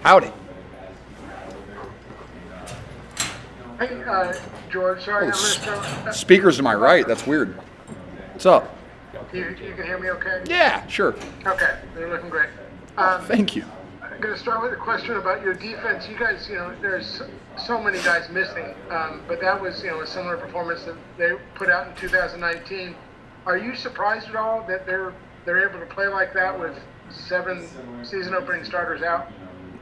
Howdy. Hey, George, sorry, I'm going to Speakers to my right. That's weird. What's up? You can hear me okay? Yeah, sure. Okay, you're looking great. Thank you. I'm going to start with a question about your defense. You guys, there's so many guys missing, but that was, a similar performance that they put out in 2019. Are you surprised at all that they're able to play like that with 7 season-opening starters out?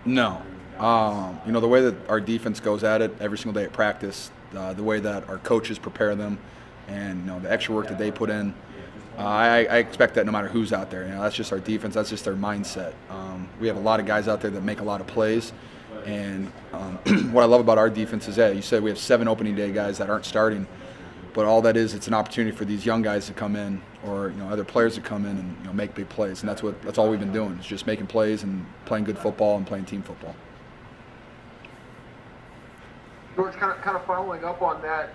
No. The way that our defense goes at it every single day at practice, the way that our coaches prepare them, and the extra work that they put in, I expect that no matter who's out there. That's just our defense. That's just their mindset. We have a lot of guys out there that make a lot of plays, and what I love about our defense is that you said we have 7 opening day guys that aren't starting, but all that is, it's an opportunity for these young guys to come in, or other players to come in and make big plays, and that's all we've been doing. It's just making plays and playing good football and playing team football. George, kind of following up on that,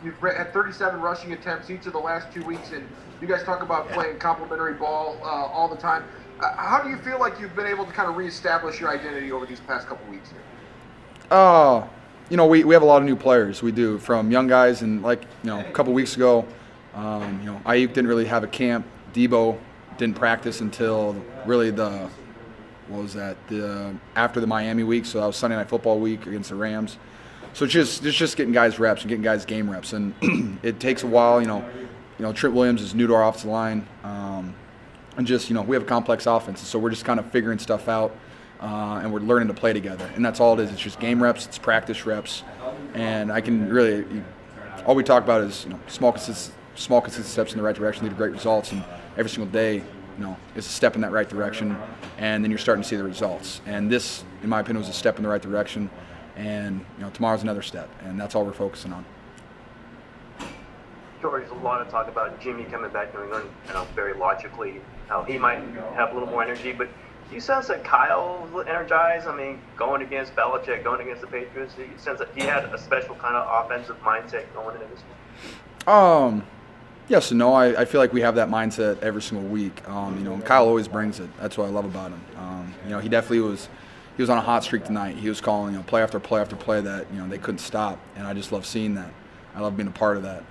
you've had 37 rushing attempts each of the last 2 weeks, and you guys talk about playing complementary ball all the time. How do you feel like you've been able to kind of reestablish your identity over these past couple weeks here? We have a lot of new players. We do, from young guys, and a couple weeks ago, Ayuk didn't really have a camp. Debo didn't practice until really after the Miami week. So that was Sunday Night Football week against the Rams. So it's just getting guys reps and getting guys game reps, and it takes a while. Trent Williams is new to our offensive line, and we have a complex offense, so we're just kind of figuring stuff out, and we're learning to play together, and that's all it is. It's just game reps, it's practice reps, and all we talk about is small consistent steps in the right direction lead to great results, and every single day is a step in that right direction, and then you're starting to see the results. And this, in my opinion, was a step in the right direction. And tomorrow's another step, and that's all we're focusing on. George, a lot of talk about Jimmy coming back to New England, very logically, how he might have a little more energy. But do you sense that Kyle was energized? Going against Belichick, going against the Patriots, do you sense that he had a special kind of offensive mindset going into this one? Yes and no. I feel like we have that mindset every single week. Kyle always brings it. That's what I love about him. He definitely was. He was on a hot streak tonight. He was calling play after play after play that they couldn't stop, and I just love seeing that. I love being a part of that.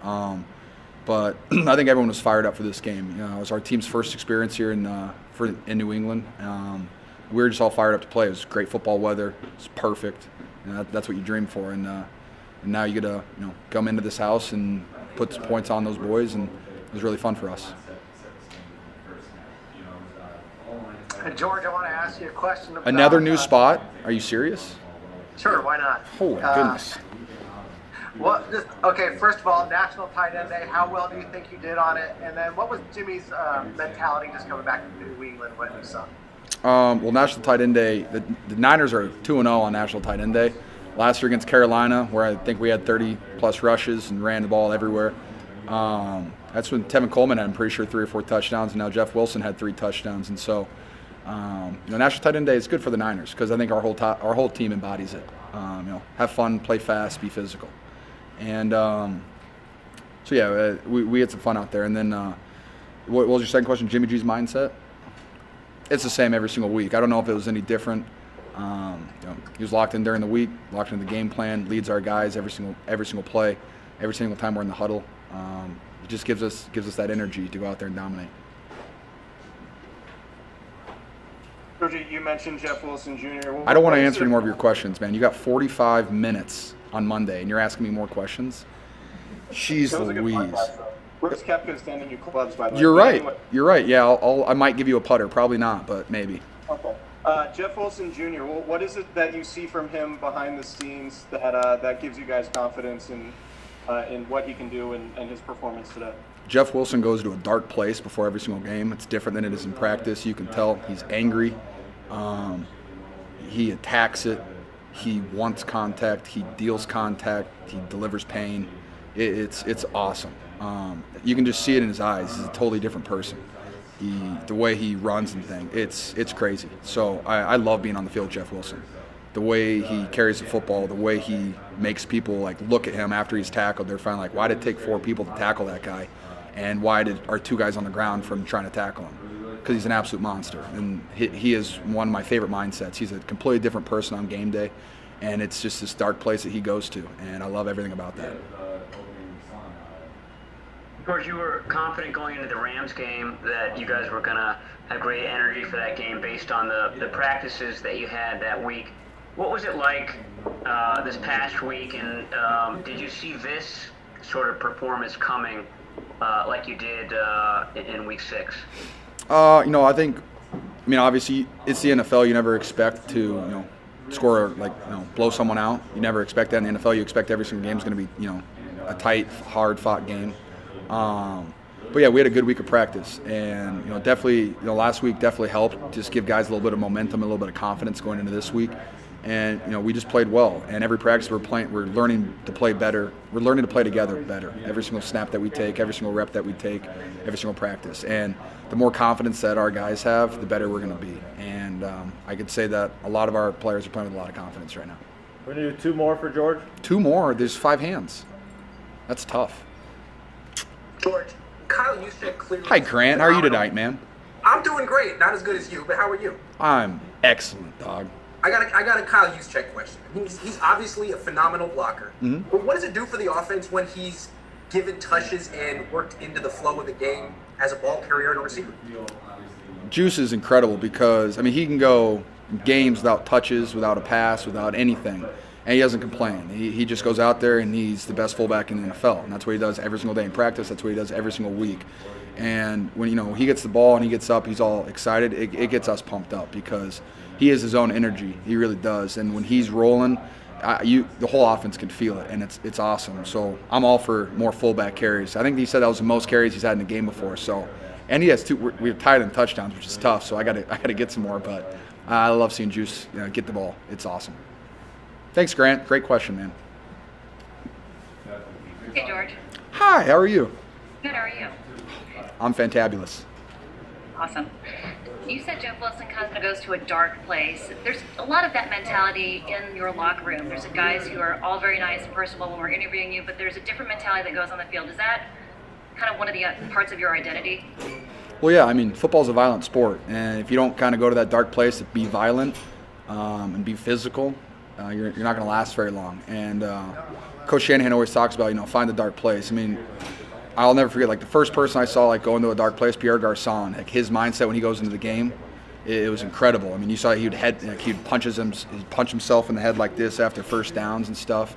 But I think everyone was fired up for this game. It was our team's first experience here in New England. We were just all fired up to play. It was great football weather. It's perfect. That's what you dream for. And now you get to come into this house and put some points on those boys, and it was really fun for us. And George, I want to ask you a question about... Another new spot? Are you serious? Sure, why not? Holy goodness. First of all, National Tight End Day, how well do you think you did on it? And then what was Jimmy's mentality just coming back to New England when you saw? National Tight End Day, the Niners are 2-0 on National Tight End Day. Last year against Carolina, where I think we had 30-plus rushes and ran the ball everywhere. That's when Tevin Coleman had, I'm pretty sure, 3 or 4 touchdowns, and now Jeff Wilson had 3 touchdowns. And so, National Tight End Day is good for the Niners because I think our whole team embodies it. Have fun, play fast, be physical. And we had some fun out there. And then what was your second question, Jimmy G's mindset? It's the same every single week. I don't know if it was any different. He was locked in during the week, locked into the game plan, leads our guys every single play, every single time we're in the huddle. It just gives us that energy to go out there and dominate. Georgie, you mentioned Jeff Wilson Jr. I don't want to answer any more of your questions, man. You got 45 minutes on Monday, and you're asking me more questions? Jeez Louise. Where's Kepka sending you clubs, by the way? You're right. You're right. Yeah, I might give you a putter. Probably not, but maybe. Okay. Jeff Wilson Jr., what is it that you see from him behind the scenes that gives you guys confidence in what he can do and his performance today? Jeff Wilson goes to a dark place before every single game. It's different than it is in practice. You can tell he's angry. He attacks it. He wants contact. He deals contact. He delivers pain. It's awesome. You can just see it in his eyes. He's a totally different person. The way he runs and things, it's crazy. So I love being on the field with Jeff Wilson. The way he carries the football, the way he makes people look at him after he's tackled. They're finally why did it take 4 people to tackle that guy? And why are 2 guys on the ground from trying to tackle him? because he's an absolute monster, and he is one of my favorite mindsets. He's a completely different person on game day, and it's just this dark place that he goes to, and I love everything about that. George, you were confident going into the Rams game that you guys were going to have great energy for that game based on the practices that you had that week. What was it like this past week, and did you see this sort of performance coming like you did in week 6? I think, obviously it's the NFL. You never expect to, score blow someone out. You never expect that in the NFL. You expect every single game is going to be, a tight, hard-fought game. But yeah, we had a good week of practice, and definitely, last week definitely helped just give guys a little bit of momentum, a little bit of confidence going into this week. And we just played well. And every practice we're learning to play better. We're learning to play together better. Every single snap that we take, every single rep that we take, every single practice. And the more confidence that our guys have, the better we're going to be. And I could say that a lot of our players are playing with a lot of confidence right now. We're going to do 2 more for George. 2 more? There's 5 hands. That's tough. George, Kyle Juszczyk clearly. Hi, Grant. How are you tonight, man? I'm doing great. Not as good as you, but how are you? I'm excellent, dog. I got a Kyle Juszczyk question. He's obviously a phenomenal blocker. Mm-hmm. But what does it do for the offense when he's given touches and worked into the flow of the game as a ball carrier and a receiver? Juice is incredible because, he can go games without touches, without a pass, without anything, and he doesn't complain. He just goes out there and he's the best fullback in the NFL, and that's what he does every single day in practice. That's what he does every single week. And when he gets the ball and he gets up, he's all excited. It gets us pumped up because he has his own energy. He really does. And when he's rolling, the whole offense can feel it, and it's awesome. So I'm all for more fullback carries. I think he said that was the most carries he's had in the game before. So, and he has 2. We're tied in touchdowns, which is tough. So I got to get some more. But I love seeing Juice get the ball. It's awesome. Thanks, Grant. Great question, man. Hey, George. Hi. How are you? Good. How are you? I'm fantabulous. Awesome. You said Jeff Wilson kind of goes to a dark place. There's a lot of that mentality in your locker room. There's guys who are all very nice and personable when we're interviewing you, but there's a different mentality that goes on the field. Is that kind of one of the parts of your identity? Well, yeah. Football's a violent sport, and if you don't kind of go to that dark place to be violent and be physical, you're not going to last very long. And Coach Shanahan always talks about, find the dark place. I'll never forget, the first person I saw, go into a dark place, Pierre Garçon, his mindset when he goes into the game, it was incredible. You saw he'd punch himself in the head like this after first downs and stuff.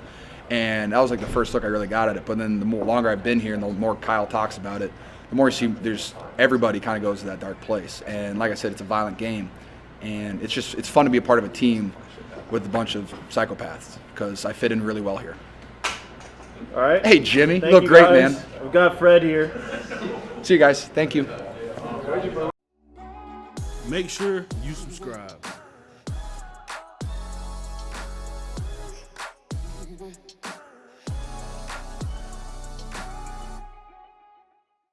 And that was the first look I really got at it. But then the longer I've been here and the more Kyle talks about it, the more you see everybody kind of goes to that dark place. And like I said, it's a violent game. And it's fun to be a part of a team with a bunch of psychopaths because I fit in really well here. All right. Hey, Jimmy. Thank You look you, great, guys. man. We've got Fred here. See you guys. Thank you. Make sure you subscribe.